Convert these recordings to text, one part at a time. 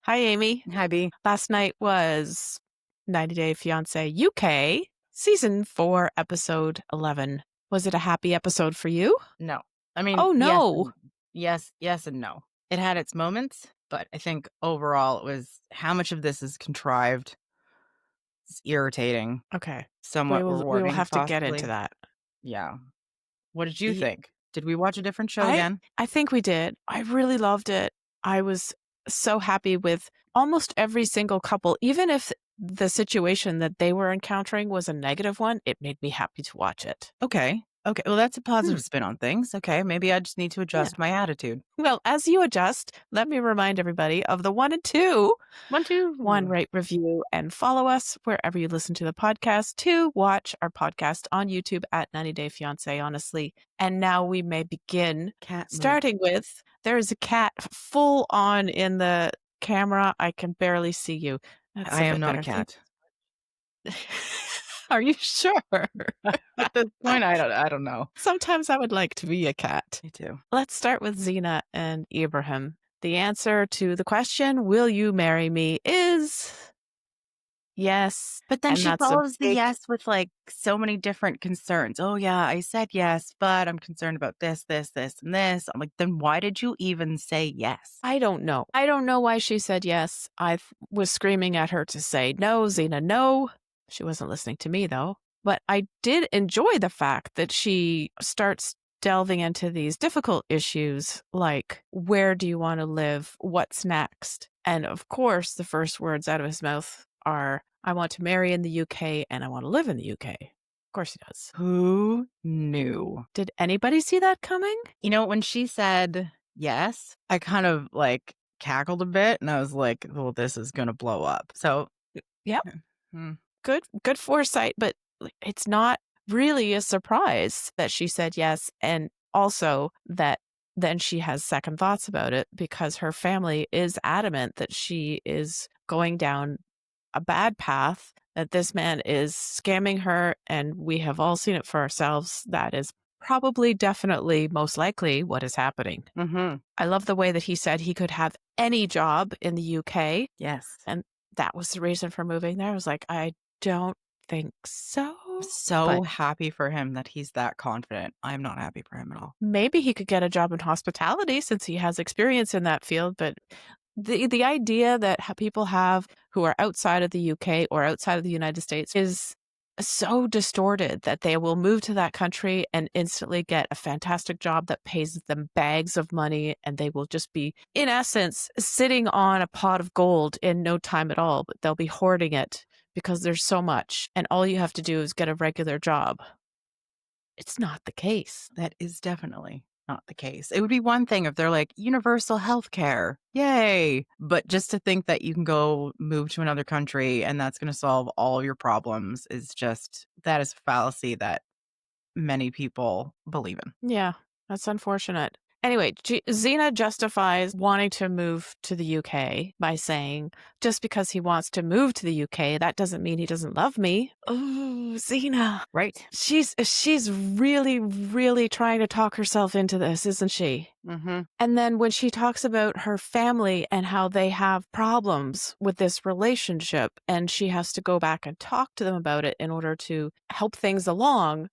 Hi, Amy. Hi, B. Last night was 90 Day Fiancé UK, season 4, episode 11. Was it a happy episode for you? No. I mean, Oh, yes no. and yes and no. It had its moments, but I think overall it was how much of this is contrived. It's irritating, Okay. We somewhat will we will rewarding, have to get into possibly. that. Yeah. What did you Ye- think? Did we watch a different show I again? I think we did. I really loved it. I was so happy with almost every single couple, even if the situation that they were encountering was a negative one, it made me happy to watch it. Okay. Okay. Well, that's a Hmm. positive spin on things. Okay. Maybe I just need to Yeah. adjust my attitude. Well, as you adjust, let me remind everybody of the 1 and 2. One, 1, two. rate, review, and follow us wherever you listen to the podcast. 2, watch our podcast on YouTube at 90 Day Fiancé, honestly. And now we may begin, Cat move. starting with there is a cat full on in the camera. I can barely see you. That's I a am bit not a better. Thank cat. Are you sure? At this point, I don't know. Sometimes I would like to be a cat. Me too. Let's start with Zena and Ebrahim. The answer to the question, will you marry me, is yes. But then And she that's a follows the big, yes with, like, so many different concerns. "Oh, yeah, I said yes, but I'm concerned about this, this, this, and this." I'm like, "Then why did you even say yes?" I don't know. I don't know why she said yes. Was screaming at her to say no, Zena, no. She wasn't listening to me though. But I did enjoy the fact that she starts delving into these difficult issues like where do you want to live? What's next? And of course, the first words out of his mouth are, I want to marry in the UK and I want to live in the UK. Of course he does. Who knew? Did anybody see that coming? You know, when she said yes, I kind of, like, cackled a bit, and I was like, "Well, this is gonna blow up." So, Yep. hmm. Good foresight, but it's not really a surprise that she said yes, and also that then she has second thoughts about it because her family is adamant that she is going down a bad path, that this man is scamming her, and we have all seen it for ourselves. That is probably, definitely, most likely what is happening. Mhm. I love the way that he said he could have any job in the UK, Yes. and that was the reason for moving there. I was like, I don't think so, So but happy for him that he's that confident. I'm not happy for him at all. maybe he could get a job in hospitality since he has experience in that field. But the idea that people have who are outside of the UK or outside of the United States is so distorted that they will move to that country and instantly get a fantastic job that pays them bags of money, and they will just be, in essence, sitting on a pot of gold in no time at all, but they'll be hoarding it because there's so much, and all you have to do is get a regular job. It's not the case. That is definitely not the case. It would be one thing if they're like, universal health care, yay! But just to think that you can go move to another country and that's gonna solve all your problems is just that is a fallacy that many people believe in. Yeah, that's unfortunate. Anyway, Xena justifies wanting to move to the UK by saying, just because he wants to move to the UK, that doesn't mean he doesn't love me. Oh, Xena. Right? She's really, really trying to talk herself into this, isn't she? Mhm. And then when she talks about her family and how they have problems with this relationship and she has to go back and talk to them about it in order to help things along,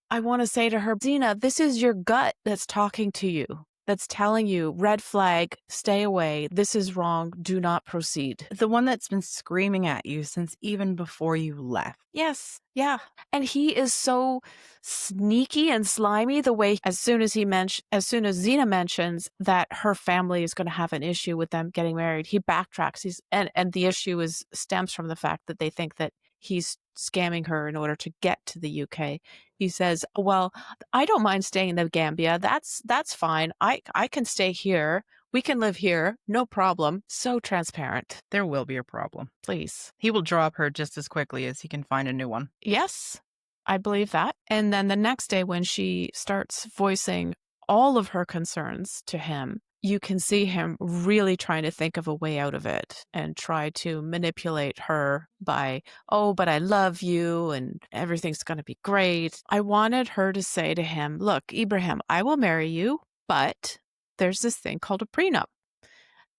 I want to say to her, Dina, this is your gut that's talking to you, that's telling you, red flag, stay away, this is wrong, do not proceed. The one that's been screaming at you since even before you left. Yes, yeah. And he is so sneaky and slimy the way as soon as Xena mentions that her family is going to have an issue with them getting married, he backtracks. And the issue stems from the fact that they think that he's scamming her in order to get to the UK. He says, "Well, I don't mind staying in the Gambia. That's fine. I can stay here. We can live here. No problem." So transparent. There will be a problem. Please. He will drop her just as quickly as he can find a new one. Yes, I believe that. And then the next day when she starts voicing all of her concerns to him, you can see him really trying to think of a way out of it and try to manipulate her by, oh, but I love you and everything's going to be great. I wanted her to say to him, look, Ibrahim, I will marry you, but there's this thing called a prenup.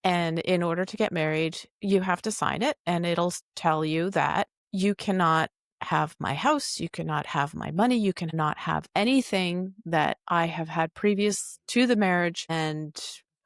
And in order to get married, you have to sign it, and it'll tell you that you cannot have my house, you cannot have my money, you cannot have anything that I have had previous to the marriage, and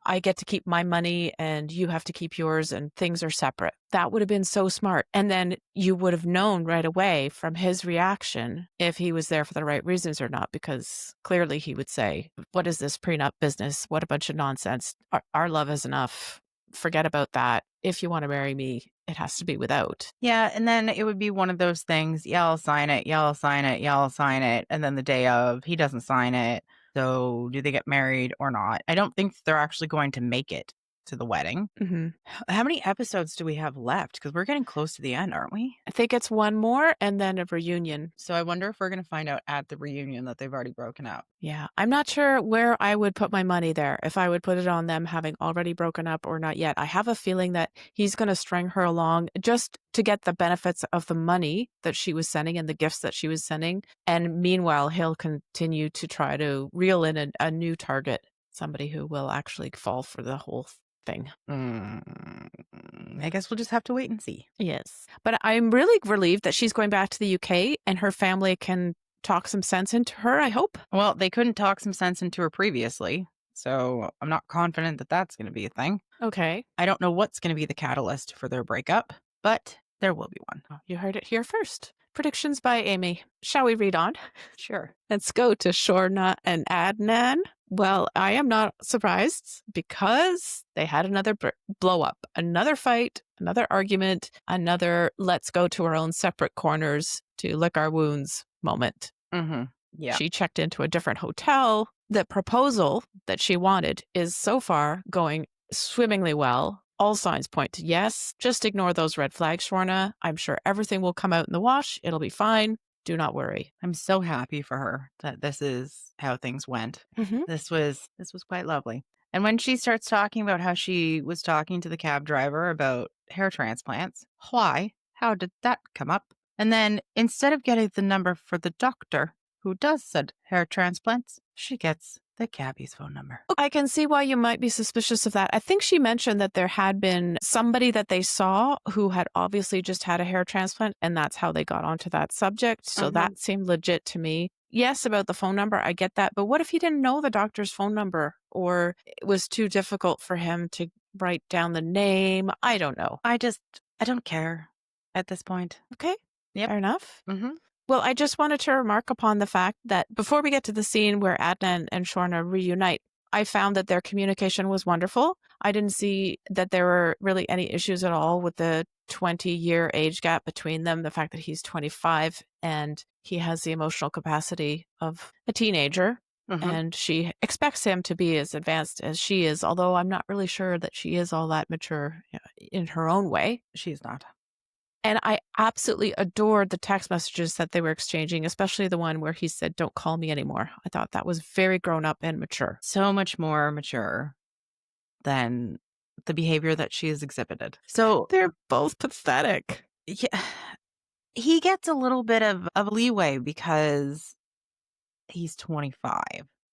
I get to keep my money and you have to keep yours and things are separate. That would have been so smart. And then you would have known right away from his reaction if he was there for the right reasons or not, because clearly he would say, what is this prenup business? What a bunch of nonsense. Our love is enough. Forget about that. If you want to marry me, it has to be without. Yeah, and then it would be one of those things, yeah, I'll sign it, yeah, I'll sign it, yeah, I'll sign it, and then the day of, he doesn't sign it. So do they get married or not? I don't think they're actually going to make it to the wedding. Hmm. How many episodes do we have left? Because we're getting close to the end, aren't we? I think it's one more and then a reunion. So I wonder if we're going to find out at the reunion that they've already broken up. Yeah, I'm not sure where I would put my money there, if I would put it on them having already broken up or not yet. I have a feeling that he's going to string her along just to get the benefits of the money that she was sending and the gifts that she was sending. And meanwhile, he'll continue to try to reel in a new target, somebody who will actually fall for the whole thing. I guess we'll just have to wait and see. Yes. But I'm really relieved that she's going back to the UK and her family can talk some sense into her, I hope. Well, they couldn't talk some sense into her previously, so I'm not confident that that's going to be a thing. Okay. I don't know what's going to be the catalyst for their breakup, but there will be one. Oh, you heard it here first. Predictions by Amy. Shall we read on? Sure. Let's go to Shorna and Adnan. Well, I am not surprised because they had another blow up, another fight, another argument, another let's go to our own separate corners to lick our wounds moment. Mm-hmm. Yeah. She checked into a different hotel. The proposal that she wanted is so far going swimmingly well. All signs point to yes. Just ignore those red flags, Shorna. I'm sure everything will come out in the wash. It'll be fine. Do not worry. I'm so happy for her that this is how things went. Mm-hmm. This was quite lovely. And when she starts talking about how she was talking to the cab driver about hair transplants, why? How did that come up? And then instead of getting the number for the doctor who does said hair transplants, she gets the cabbie's phone number. I can see why you might be suspicious of that. I think she mentioned that there had been somebody that they saw who had obviously just had a hair transplant, and that's how they got onto that subject. So that seemed legit to me. Yes, about the phone number, I get that. But what if he didn't know the doctor's phone number or it was too difficult for him to write down the name? I don't know. I don't care at this point. Okay. Yep. Fair enough. Mm-hmm. Well, I just wanted to remark upon the fact that before we get to the scene where Adnan and Shorna reunite, I found that their communication was wonderful. I didn't see that there were really any issues at all with the 20-year age gap between them, the fact that he's 25 and he has the emotional capacity of a teenager. Mm-hmm. And she expects him to be as advanced as she is, although I'm not really sure that she is all that mature in her own way. She's not. And I absolutely adored the text messages that they were exchanging, especially the one where he said, "Don't call me anymore." I thought that was very grown up and mature. So much more mature than the behavior that she has exhibited. So They're both pathetic. yeah, he gets a little bit of leeway because he's 25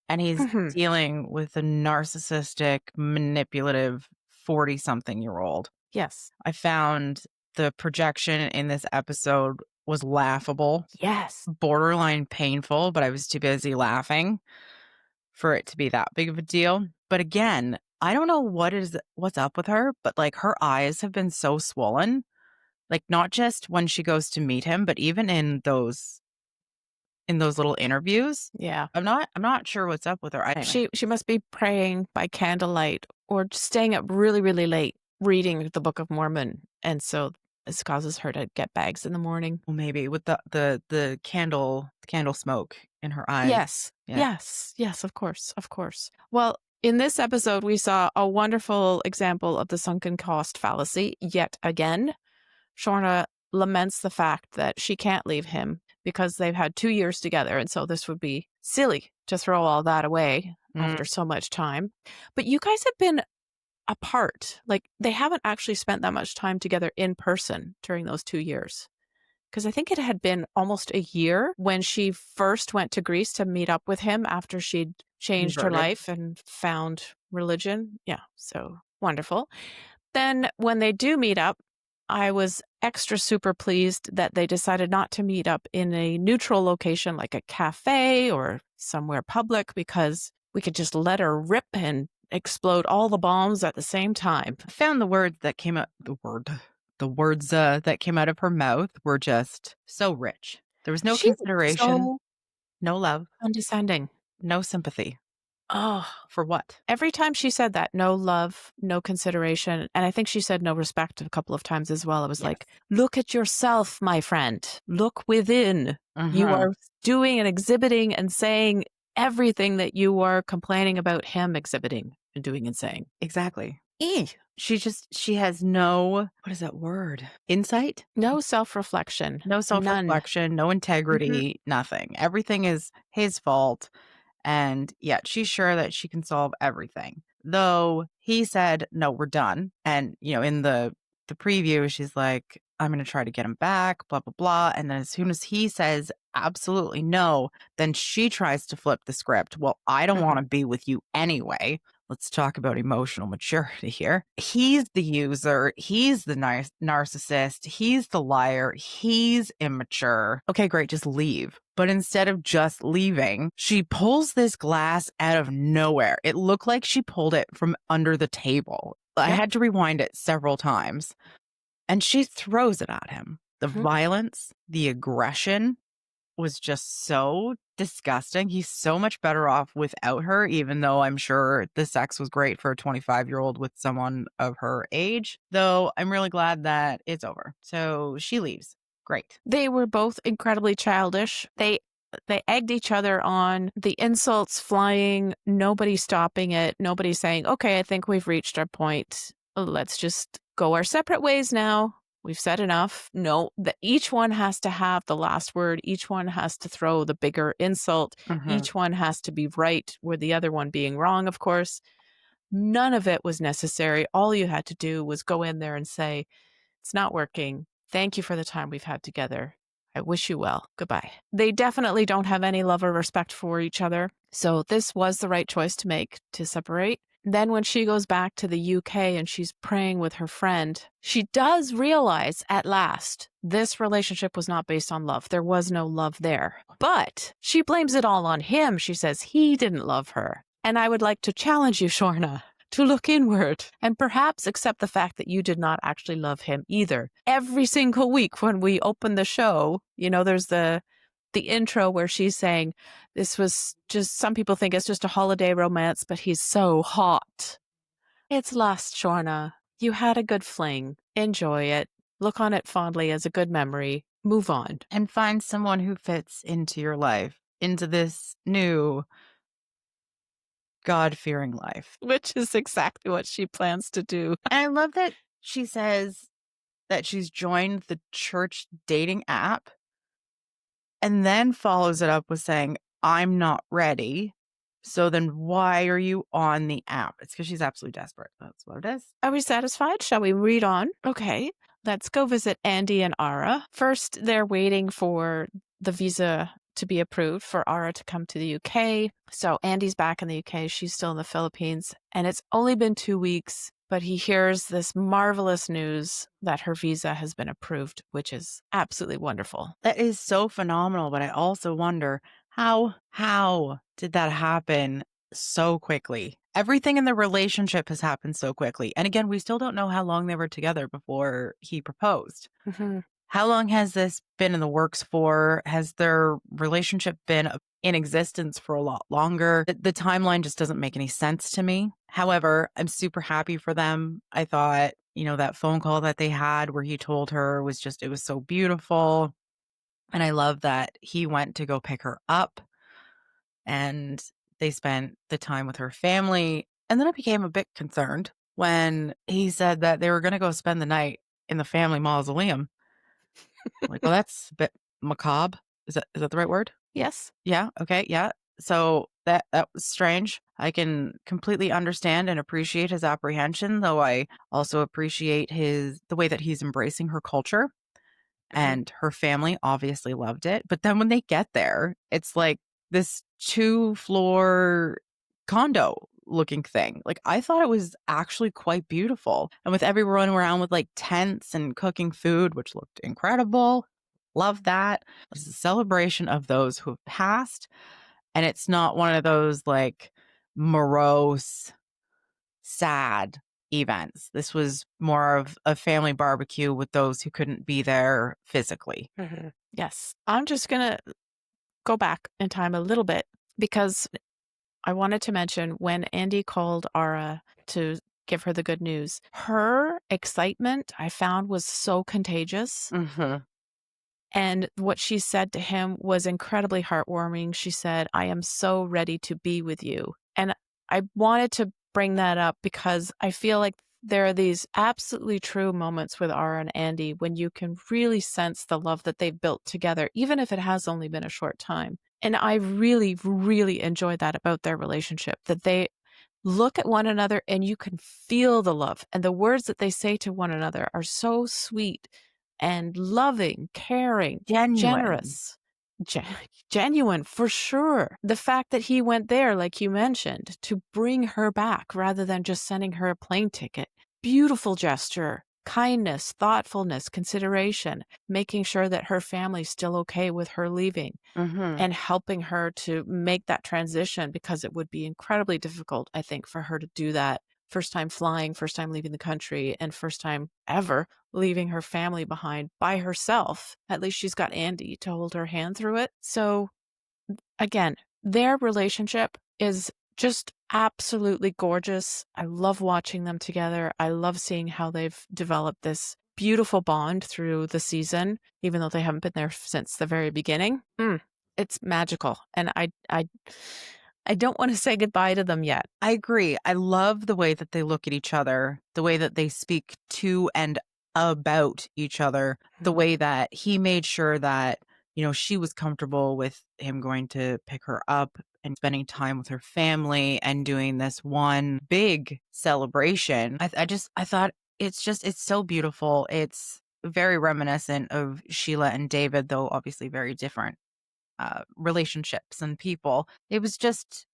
and he's Mhm. dealing with a narcissistic, manipulative 40-something-year-old. Yes. I found the projection in this episode was laughable, Yes. borderline painful, but I was too busy laughing for it to be that big of a deal. But again, I don't know what's up with her, but like her eyes have been so swollen, like not just when she goes to meet him, but even in those little interviews. Yeah. I'm not sure what's up with her. Anyway. She must be praying by candlelight or just staying up really, really late reading the Book of Mormon. And so this causes her to get bags in the morning. Well, maybe with the candle smoke in her eyes. Yes. Yeah. Yes, of course. Of course. Well, in this episode, we saw a wonderful example of the sunken cost fallacy yet again. Shorna laments the fact that she can't leave him because they've had 2 years together. And so this would be silly to throw all that away after so much time. But you guys have been apart. Like they haven't actually spent that much time together in person during those 2 years. Because I think it had been almost a year when she first went to Greece to meet up with him after she'd changed her Converted. life and found religion. Yeah. So Wonderful. Then when they do meet up, I was extra super pleased that they decided not to meet up in a neutral location like a cafe or somewhere public because we could just let her rip and explode all the bombs at the same time. I found the words that came out of her mouth were just so rich. There was no She's consideration, so no love, condescending. no sympathy. Oh, For what? every time she said that, no love, no consideration, and I think she said no respect a couple of times as well. I was Yes. like, "Look at yourself, my friend. Look within. You Mhm. are doing and exhibiting and saying everything that you are complaining about him exhibiting and doing and saying." Exactly. She has no, what is that word? Insight? No self-reflection. No None. self-reflection, no Mhm, integrity, nothing. Everything is his fault, and yet she's sure that she can solve everything. Though he said, "No, we're done." And, in the preview, she's like, "I'm gonna try to get him back, blah, blah, blah." And then as soon as he says, "Absolutely no," then she tries to flip the script. "Well, I don't mhm. wanna be with you anyway." Let's talk about emotional maturity here. He's the user. He's the narcissist. He's the liar. He's immature. Okay, great. Just leave. But instead of just leaving, she pulls this glass out of nowhere. It looked like she pulled it from under the table. I Yep. had to rewind it several times. And she throws it at him. The Mhm. violence, the aggression, was just so disgusting. He's so much better off without her, even though I'm sure the sex was great for a 25-year-old with someone of her age. Though I'm really glad that it's over. So she leaves. Great. They were both incredibly childish. They egged each other on, the insults flying, nobody stopping it, nobody saying, "Okay, I think we've reached our point. Let's just go our separate ways now. We've said enough." No, each one has to have the last word. Each one has to throw the bigger insult. Mhm. Each one has to be right, with the other one being wrong, of course. None of it was necessary. All you had to do was go in there and say, "It's not working. Thank you for the time we've had together. I wish you well. Goodbye." They definitely don't have any love or respect for each other. So this was the right choice to make, to separate. Then when she goes back to the UK and she's praying with her friend, she does realize at last this relationship was not based on love. There was no love there. But she blames it all on him. She says he didn't love her. And I would like to challenge you, Shorna, to look inward and perhaps accept the fact that you did not actually love him either. Every single week when we open the show, there's the intro where she's saying this was just, some people think it's just a holiday romance, but he's so hot. It's last, Shorna. You had a good fling. Enjoy it. Look on it fondly as a good memory. Move on. And find someone who fits into your life, into this new God-fearing life. Which is exactly what she plans to do. And I love that she says that she's joined the church dating app and then follows it up with saying, "I'm not ready. So then why are you on the app?" It's because she's absolutely desperate. That's what it is. Are we satisfied? Shall we read on? Okay. Let's go visit Andy and Arrah. First, they're waiting for the visa to be approved for Arrah to come to the UK. So Andy's back in the UK. She's still in the Philippines. And it's only been 2 weeks, but he hears this marvelous news that her visa has been approved, which is absolutely wonderful. That is so phenomenal, but I also wonder how did that happen so quickly? Everything in the relationship has happened so quickly. And again, we still don't know how long they were together before he proposed. Mhm. How long has this been in the works for? Has their relationship been in existence for a lot longer? The timeline just doesn't make any sense to me. However, I'm super happy for them. I thought, that phone call that they had where he told her it was so beautiful. And I love that he went to go pick her up and they spent the time with her family. And then I became a bit concerned when he said that they were going to go spend the night in the family mausoleum. Like, well, that's a bit macabre. Is that the right word? Yes. Yeah. Okay. Yeah. So that was strange. I can completely understand and appreciate his apprehension, though I also appreciate the way that he's embracing her culture, Mhm. and her family obviously loved it. But then when they get there, it's like this 2-floor condo. looking thing. Like, I thought it was actually quite beautiful. And with everyone around with like tents and cooking food, which looked incredible. Love that. It's a celebration of those who have passed. And it's not one of those like morose, sad events. This was more of a family barbecue with those who couldn't be there physically. Yes. I'm just going to go back in time a little bit because I wanted to mention when Andy called Arrah to give her the good news, her excitement I found was so contagious. Mhm. And what she said to him was incredibly heartwarming. She said, I am so ready to be with you. And I wanted to bring that up because I feel like there are these absolutely true moments with Ara and Andy when you can really sense the love that they've built together, even if it has only been a short time. And I really, really enjoy that about their relationship, that they look at one another and you can feel the love. And the words that they say to one another are so sweet and loving, caring, Genuine. generous, gen- genuine for sure. The fact that he went there, like you mentioned, to bring her back rather than just sending her a plane ticket. Beautiful gesture. Kindness, thoughtfulness, consideration, making sure that her family's still okay with her leaving Mhm. and helping her to make that transition because it would be incredibly difficult, I think, for her to do that. First time flying, first time leaving the country, and first time ever leaving her family behind by herself. At least she's got Andy to hold her hand through it. So, again, their relationship is just absolutely gorgeous. I love watching them together. I love seeing how they've developed this beautiful bond through the season, even though they haven't been there since the very beginning. It's magical, and I don't wanna say goodbye to them yet. I agree. I love the way that they look at each other, the way that they speak to and about each other, the Mhm. way that he made sure that, she was comfortable with him going to pick her up and spending time with her family and doing this one big celebration. I thought it's so beautiful. It's very reminiscent of Sheila and David, though obviously very different relationships and people. It was just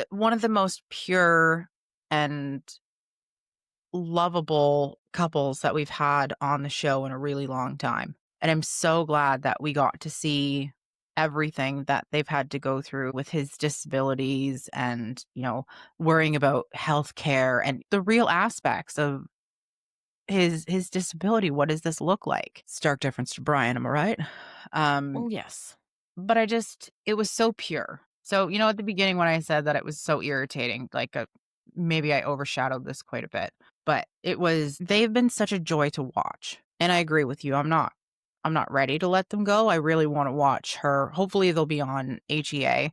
one of the most pure and lovable couples that we've had on the show in a really long time. And I'm so glad that we got to see everything that they've had to go through with his disabilities and, worrying about healthcare and the real aspects of his disability. What does this look like? Stark difference to Brian, am I right? Um Oh, yes. But it was so pure. So, at the beginning when I said that it was so irritating, like, maybe I overshadowed this quite a bit, but they've been such a joy to watch. And I agree with you. I'm not ready to let them go. I really want to watch her. Hopefully they'll be on HEA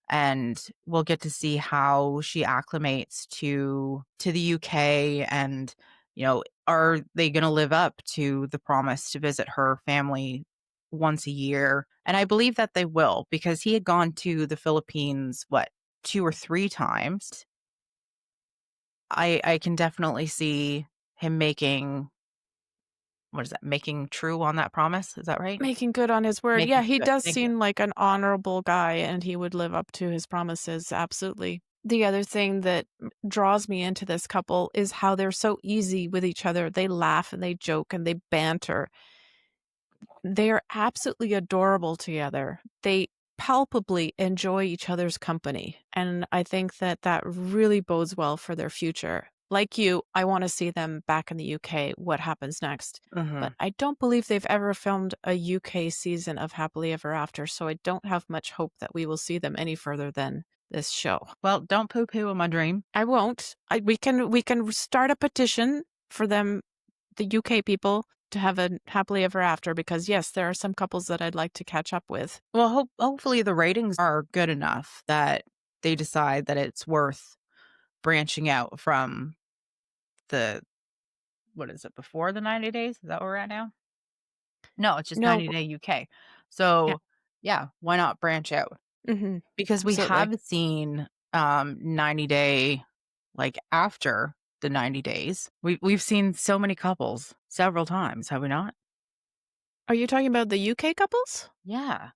and we'll get to see how she acclimates to the UK and, are they going to live up to the promise to visit her family once a year? And I believe that they will because he had gone to the Philippines, what, 2 or 3 times. I can definitely see him making what is that? Making true on that promise, is that right? Making good on his word. Yeah, Making he good, does thank you. seem like an honorable guy, and he would live up to his promises, absolutely. The other thing that draws me into this couple is how they're so easy with each other. They laugh and they joke and they banter. They are absolutely adorable together. They palpably enjoy each other's company, and I think that that really bodes well for their future. Like you, I wanna see them back in the UK, what happens next, but Mhm. I don't believe they've ever filmed a UK season of Happily Ever After, so I don't have much hope that we will see them any further than this show. Well, don't poo-poo on my dream. I won't. We can start a petition for them, the UK people, to have a happily ever after because yes, there are some couples that I'd like to catch up with. Well, hopefully the ratings are good enough that they decide that it's worth branching out from the what is it, before the 90 days? Is that where we're at now? No, it's just No, 90 Day UK. yeah, So, yeah, why not branch out? mhm, Because we absolutely. have seen, 90 Day like, after the 90 days. We've seen so many couples several times, have we not? Are you talking about the UK couples? Yeah.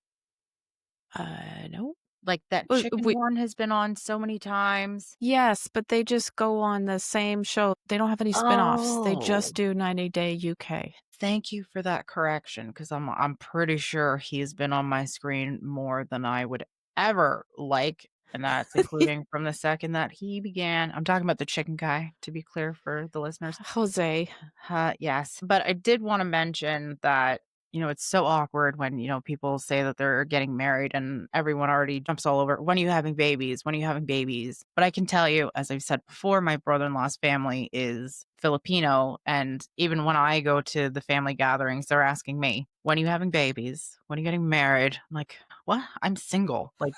No. Like, that Uh, chicken we one has been on so many times. Yes, but they just go on the same show. They don't have any spin-offs. They Oh. just do 90 Day UK. Thank you for that correction, because I 'cause I'm pretty sure he's been on my screen more than I would ever like, and that's including from the second that he began. I'm talking about the chicken guy, to be clear for the listeners. Jose. Yes, but I did wanna mention that, it's so awkward when, people say that they're getting married and everyone already jumps all over, "When are you having babies? When are you having babies?" But I can tell you, as I've said before, my brother-in-law's family is Filipino, and even when I go to the family gatherings, they're asking me, "When are you having babies? When are you getting married?" I'm like, "What? I'm single." Like,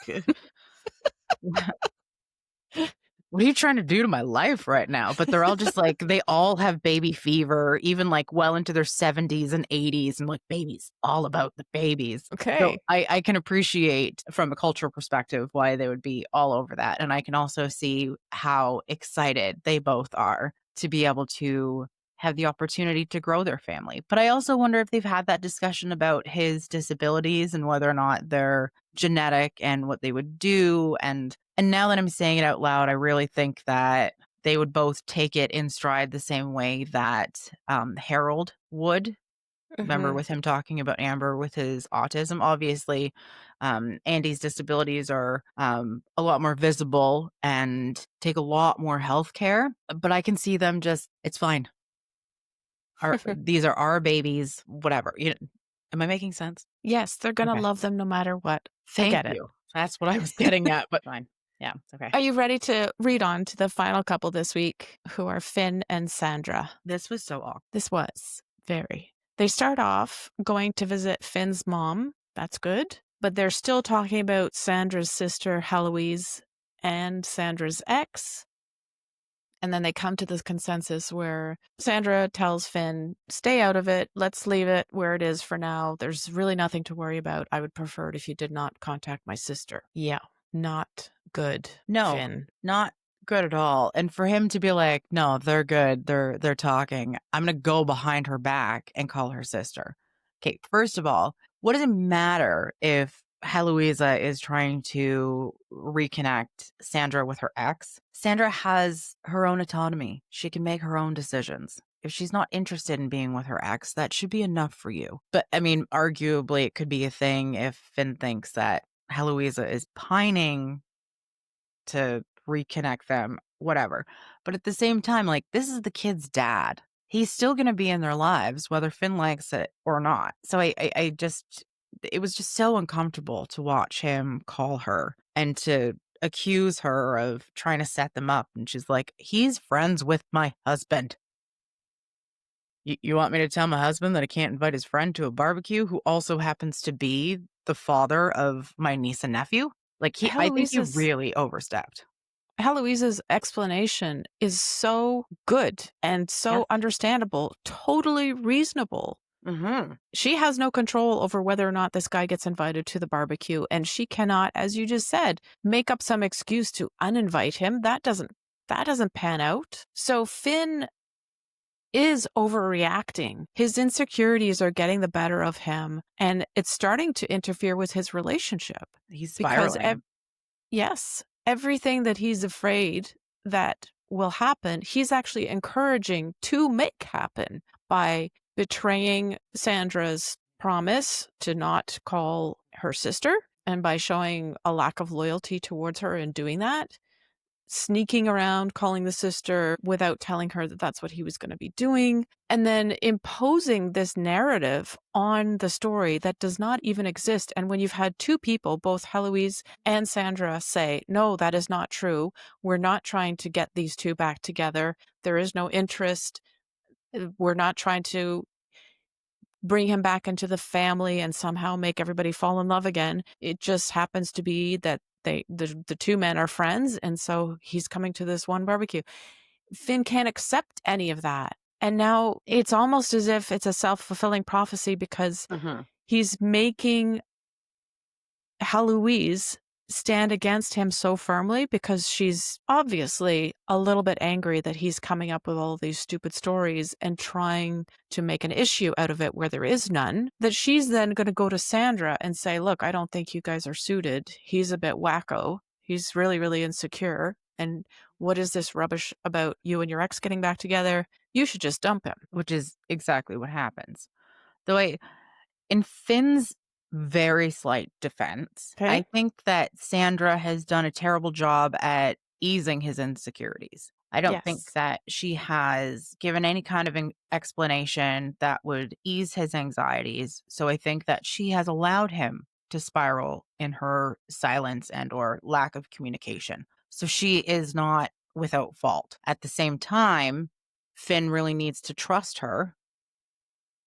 what are you trying to do to my life right now? But they're all just like, they all have baby fever, even like well into their 70s and 80s, and like babies, all about the babies. So Okay. I can appreciate from a cultural perspective why they would be all over that. And I can also see how excited they both are to be able to have the opportunity to grow their family. But I also wonder if they've had that discussion about his disabilities and whether or not they're genetic and what they would do. And now that I'm saying it out loud, I really think that they would both take it in stride the same way that Harold would. Remember Mhm. with him talking about Amber with his autism? Obviously, Andy's disabilities are a lot more visible and take a lot more health care, but I can see them just, it's fine. These are our babies, whatever. Am I making sense? Yes, they're gonna Okay. love them no matter what. I Thank get it. you. That's what I was getting at, but fine. Yeah, it's okay. Are you ready to read on to the final couple this week, who are Finn and Sandra? This was so awkward. This was very. They start off going to visit Finn's mom. That's good. But they're still talking about Sandra's sister, Heloise, and Sandra's ex. And then they come to this consensus where Sandra tells Finn, stay out of it. Let's leave it where it is for now. There's really nothing to worry about. I would prefer it if you did not contact my sister. Yeah, not good, No, Finn. not good at all, and for him to be like, "No, they're good, they're talking. I'm gonna go behind her back and call her sister." Okay, first of all, what does it matter if Heloisa is trying to reconnect Sandra with her ex? Sandra has her own autonomy. She can make her own decisions. If she's not interested in being with her ex, that should be enough for you. But, I mean, arguably, it could be a thing if Finn thinks that Heloisa is pining to reconnect them, whatever. But at the same time, like, this is the kid's dad. He's still gonna be in their lives, whether Finn likes it or not. So I just, it was just so uncomfortable to watch him call her and to accuse her of trying to set them up. And she's like, "He's friends with my husband. You want me to tell my husband that I can't invite his friend to a barbecue who also happens to be the father of my niece and nephew?" Like, I think he Heloise's really overstepped. Heloise's explanation is so good and Yes. so understandable, totally reasonable. Mhm. She has no control over whether or not this guy gets invited to the barbecue, and she cannot, as you just said, make up some excuse to uninvite him. That doesn't pan out. So Finn is overreacting. His insecurities are getting the better of him, and it's starting to interfere with his relationship He's because spiraling. yes, everything that he's afraid that will happen, he's actually encouraging to make happen by betraying Sandra's promise to not call her sister and by showing a lack of loyalty towards her in doing that, sneaking around, calling the sister without telling her that that's what he was going to be doing, and then imposing this narrative on the story that does not even exist. And when you've had two people, both Heloise and Sandra, say, no, that is not true. We're not trying to get these two back together. There is no interest. We're not trying to bring him back into the family and somehow make everybody fall in love again. It just happens to be that the two men are friends, and so he's coming to this one barbecue. Finn can't accept any of that. And now it's almost as if it's a self-fulfilling prophecy because Mhm. he's making Heloise stand against him so firmly because she's obviously a little bit angry that he's coming up with all these stupid stories and trying to make an issue out of it where there is none, that she's then going to go to Sandra and say, look, I don't think you guys are suited. He's a bit wacko. He's really, really insecure. And what is this rubbish about you and your ex getting back together? You should just dump him. which is exactly what happens. Though in Finn's very slight defense, Okay. I think that Sandra has done a terrible job at easing his insecurities. I don't think Yes. that she has given any kind of explanation that would ease his anxieties. So I think that she has allowed him to spiral in her silence and or lack of communication. So she is not without fault. At the same time, Finn really needs to trust her,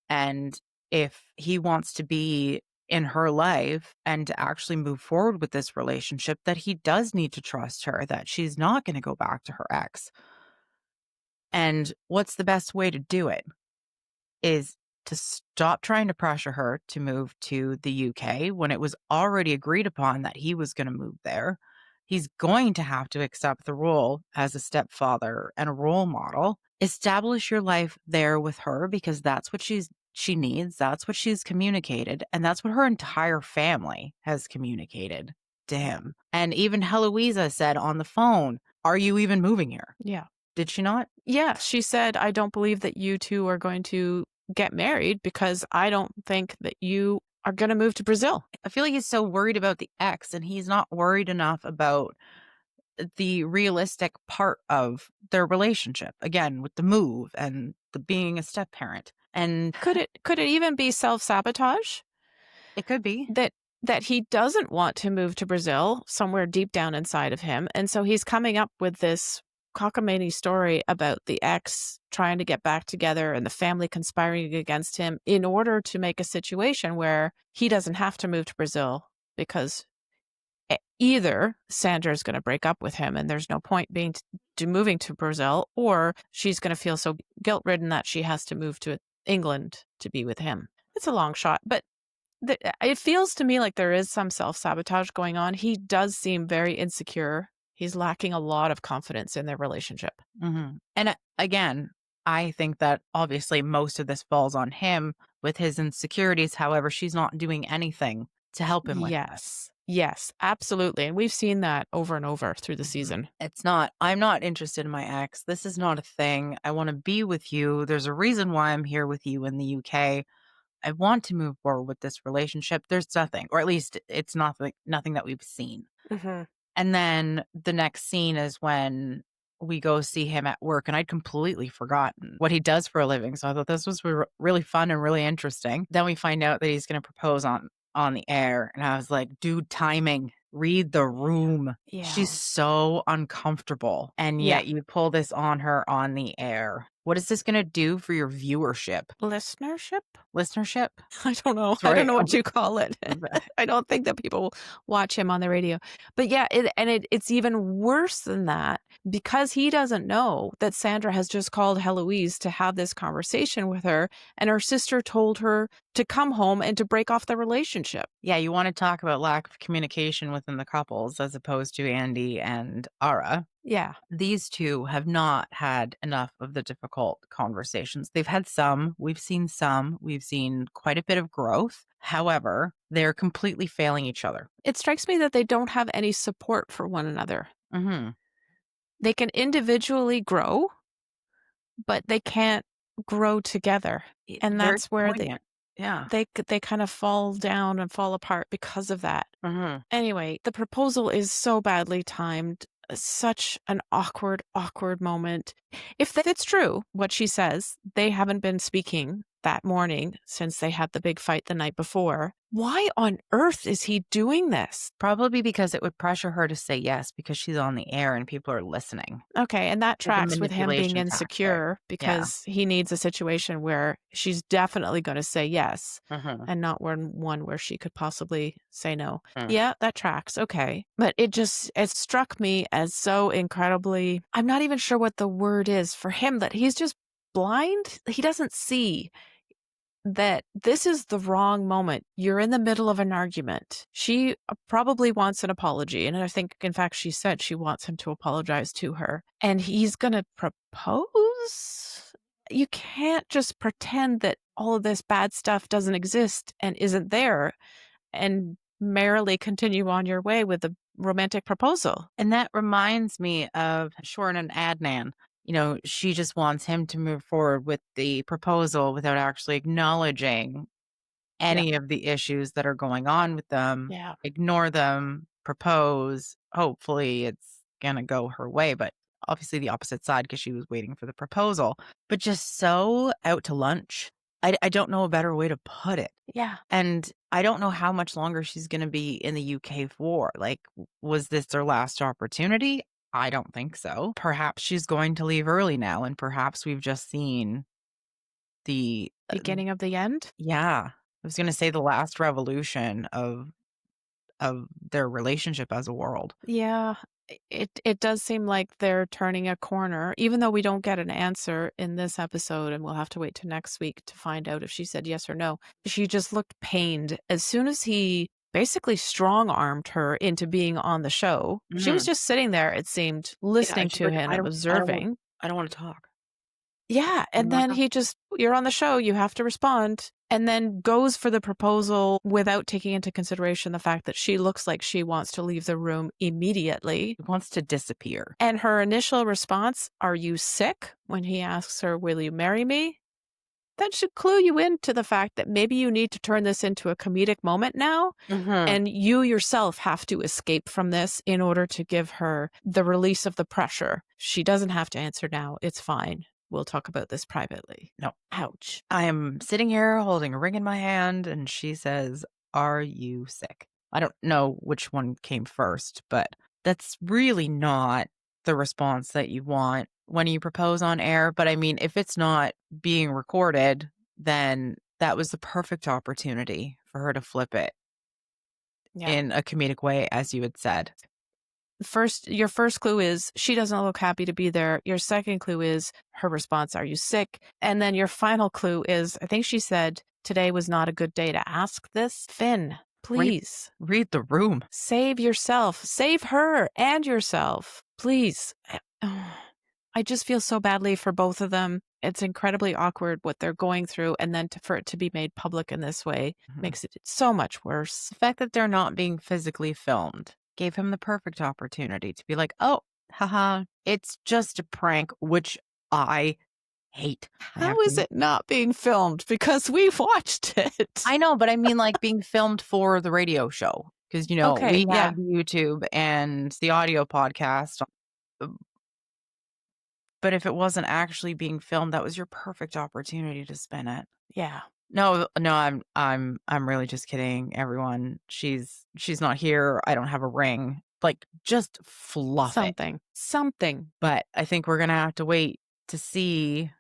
and if he wants to be in her life and to actually move forward with this relationship, that he does need to trust her, that she's not going to go back to her ex. And what's the best way to do it is to stop trying to pressure her to move to the UK when it was already agreed upon that he was going to move there. He's going to have to accept the role as a stepfather and a role model. Establish your life there with her because that's what she needs, that's what she's communicated, and that's what her entire family has communicated to him. And even Heloisa said on the phone, "Are you even moving here?" Yeah. Did she not? Yeah, she said, I don't believe that you two are going to get married because I don't think that you are going to move to Brazil. I feel like he's so worried about the ex and he's not worried enough about the realistic part of their relationship. Again, with the move and the being a step parent. And Could it even be self-sabotage it could be. that he doesn't want to move to Brazil somewhere deep down inside of him, and so he's coming up with this cockamamie story about the ex trying to get back together and the family conspiring against him in order to make a situation where he doesn't have to move to Brazil because either Sandra is going to break up with him and there's no point being to moving to Brazil, or she's going to feel so guilt-ridden that she has to move to England to be with him. It's a long shot, but it feels to me like there is some self-sabotage going on. He does seem very insecure. He's lacking a lot of confidence in their relationship. And again, I think that obviously most of this falls on him with his insecurities. However, she's not doing anything to help him with that. Yes. Yes, absolutely. And we've seen that over and over through the Mhm. season. It's not, I'm not interested in my ex. This is not a thing. I want to be with you. There's a reason why I'm here with you in the UK. I want to move forward with this relationship. There's nothing, or at least it's nothing that we've seen. Hmm. And then the next scene is when we go see him at work, and I'd completely forgotten what he does for a living. So I thought this was really fun and really interesting. Then we find out that he's going to propose on the air, and I was like, dude, timing. Read the room. Yeah. She's so uncomfortable, and Yeah. yet you pull this on her on the air. What is this going to do for your viewership? Listenership? Listenership? I don't know. I don't Sorry. know what you call it. I don't think that people watch him on the radio. But yeah, it's even worse than that because he doesn't know that Sandra has just called Heloise to have this conversation with her, and her sister told her to come home and to break off the relationship. Yeah, you want to talk about lack of communication within the couples as opposed to Andy and Arrah. Yeah. These two have not had enough of the difficult conversations. They've had some, we've seen quite a bit of growth. However, they're completely failing each other. It strikes me that they don't have any support for one another. Mm-hmm. They can individually grow, but they can't grow together. And Very that's good where point. Yeah. they kind of fall down and fall apart because of that. Mm-hmm. Anyway, the proposal is so badly timed. Such an awkward moment. If it's true, what she says, they haven't been speaking that morning since they had the big fight the night before. Why on earth is he doing this? Probably because it would pressure her to say yes because she's on the air and people are listening. Okay, and that Like a tracks with him being manipulation tactic. insecure Yeah. because he needs a situation where she's definitely going to say yes Mm-hmm. and not one where she could possibly say no. Yeah, that tracks. Okay. But it struck me as so incredibly, I'm not even sure what the word is for him, that he's just blind. He doesn't see that this is the wrong moment. You're in the middle of an argument. She probably wants an apology. And I think, in fact, she said she wants him to apologize to her. And he's going to propose? You can't just pretend that all of this bad stuff doesn't exist and isn't there and merrily continue on your way with a romantic proposal. And that reminds me of Shorna and Adnan. She just wants him to move forward with the proposal without actually acknowledging Yeah. any of the issues that are going on with them. Yeah. Ignore them, propose. Hopefully, it's going to go her way, but obviously the opposite side because she was waiting for the proposal. But just so out to lunch. I don't know a better way to put it. Yeah. And I don't know how much longer she's going to be in the UK for. Like, was this their last opportunity? I don't think so. Perhaps she's going to leave early now, and perhaps we've just seen the Beginning of the end? yeah. I was going to say the last revolution of their relationship as a world. Yeah, it does seem like they're turning a corner, even though we don't get an answer in this episode, and we'll have to wait till next week to find out if she said yes or no. She just looked pained. As soon as he basically strong-armed her into being on the show, she was Mhm. just sitting there, it seemed, Yeah, listening and she's to like, him, observing. I don't wanna talk. Yeah, I don't and wanna then talk." he just, "You're on the show, you have to respond," and then goes for the proposal without taking into consideration the fact that she looks like she wants to leave the room immediately. He wants to disappear. And her initial response, "Are you sick?" when he asks her, "Will you marry me?" That should clue you into the fact that maybe you need to turn this into a comedic moment now, Mhm. and you yourself have to escape from this in order to give her the release of the pressure. She doesn't have to answer now. It's fine. We'll talk about this privately. No. Ouch. I am sitting here holding a ring in my hand, and she says, "Are you sick?" I don't know which one came first, but that's really not the response that you want when you propose on air. But I mean, if it's not being recorded, then that was the perfect opportunity for her to flip it Yeah. in a comedic way, as you had said. Your first clue is she doesn't look happy to be there. Your second clue is her response, "Are you sick?" And then your final clue is, I think she said, "Today was not a good day to ask this." Phin, Read, please read the room. save yourself. Save her and yourself. Please. I just feel so badly for both of them. It's incredibly awkward what they're going through. And then for it to be made public in this way Mhm. makes it so much worse. The fact that they're not being physically filmed gave him the perfect opportunity to be like, "Oh, haha, it's just a prank," which I hate. I How have is to it not being filmed? Because we watched it. I know, but I mean, like, being filmed for the radio show because Okay, we yeah, have the YouTube and the audio podcast, uh, but if it wasn't actually being filmed, that was your perfect opportunity to spin it. yeah. No, no, I'm really just kidding, everyone. She's not here. I don't have a ring. Like, just fluff it. Something. But I think we're gonna have to wait to see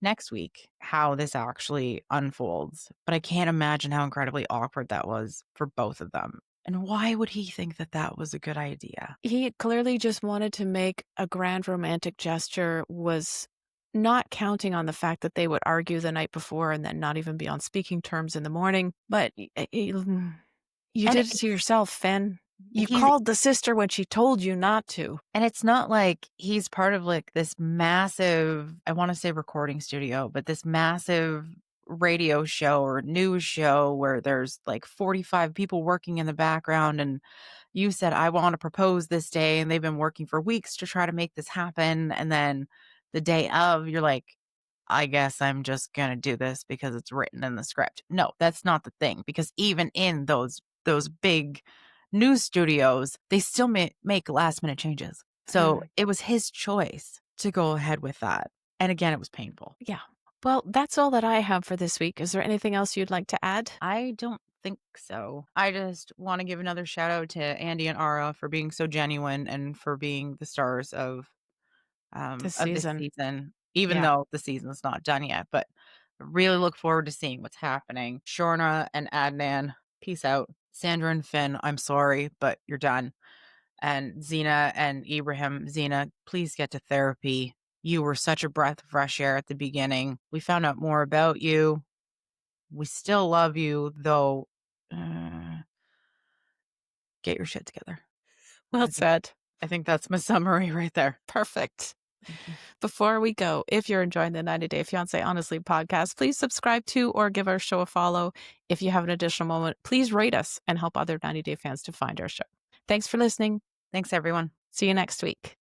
next week how this actually unfolds. But I can't imagine how incredibly awkward that was for both of them. And why would he think that that was a good idea? He clearly just wanted to make a grand romantic gesture, was not counting on the fact that they would argue the night before and then not even be on speaking terms in the morning. But you And did it to yourself, Finn. You he's called the sister when she told you not to. and it's not like he's part of like this massive, I want to say recording studio, but this massive radio show or news show where there's like 45 people working in the background. And you said, "I want to propose this day." And they've been working for weeks to try to make this happen. And then the day of, you're like, "I guess I'm just going to do this because it's written in the script." No, that's not the thing. Because even in those big news studios, they still make last minute changes. So Hmm. it was his choice to go ahead with that. And again, it was painful. Yeah. Well, that's all that I have for this week. Is there anything else you'd like to add? I don't think so. I just want to give another shout out to Andy and Ara for being so genuine and for being the stars This of this season? season, even Yeah. though the season's not done yet. But I really look forward to seeing what's happening. Shorna and Adnan, peace out. Sandra and Finn, I'm sorry, but you're done. And Zena and Ibrahim, Zena, please get to therapy. You were such a breath of fresh air at the beginning. We found out more about you. We still love you, though, uh, get your shit together. Well I think said. I think that's my summary right there. Perfect. Thank you. Before we go, if you're enjoying the 90 Day Fiancé Honestly podcast, please subscribe to or give our show a follow. If you have an additional moment, please rate us and help other 90 Day fans to find our show. Thanks for listening. Thanks, everyone. See you next week.